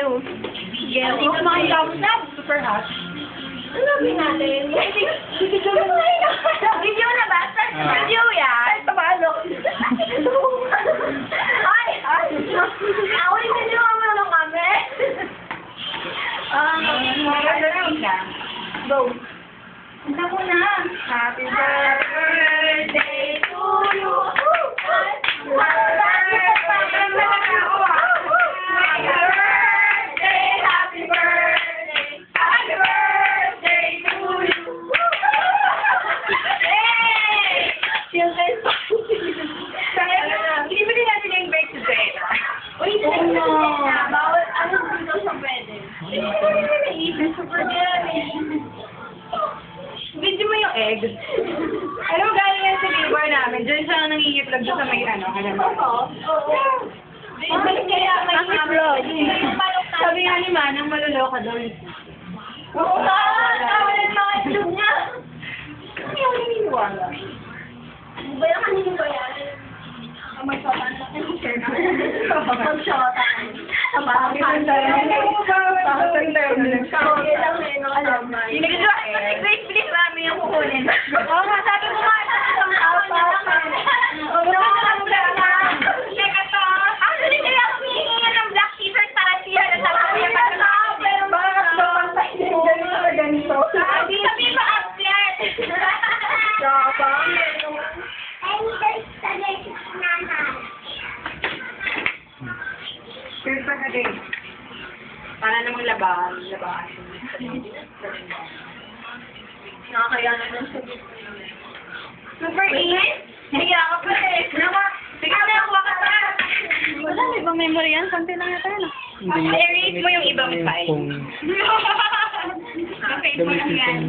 Geo. Geo. Hindi ko makikapos na. Super hot. Ano gawin natin? Video na ba? Video yan? Ay, tabalo. Ay! Ako yung video mo na kami. Go. Punta mo na. Happy birthday to you. Hindi ba din natin yung break today? Uy, bawal. Ano dito sa pwede? Hindi mo naman naisip. Super good. Video mo yung egg. Alam mo, galing yan sa neighbor namin. Diyan siya nangingitlog doon sa may ano. Oo. Balik kaya may Vlog. Sabi nga ni Manang, maluloko doon. Oo nga. Tawal yung mga itlog niya. Ano yung naniniwala? Ba yung kanino ba yan? Mag-shota na. Mag-shota. Bakit ang tayo? Kaya lang eh, no? Alam mo. Grace, bilis namin yung kukunin. Oo nga, sabi mo nga, isang taon na lang. Oo nga, Teka to. Actually, kaya ako hihingi ng black t-shirt para siya na sa kanya. pero bakit lumantay din ganito na ganito? Sabi ba, uplet? Sabang. Cheers pa ka din. Para namang labahan. Nakakaya na lang sa Super init. Higa ka pa eh. Sige na, kuha ka pa. Wala, may ibang memory yan. Konti lang yata yan. I-erase mo yung ibang file. Okay, mo lang yan.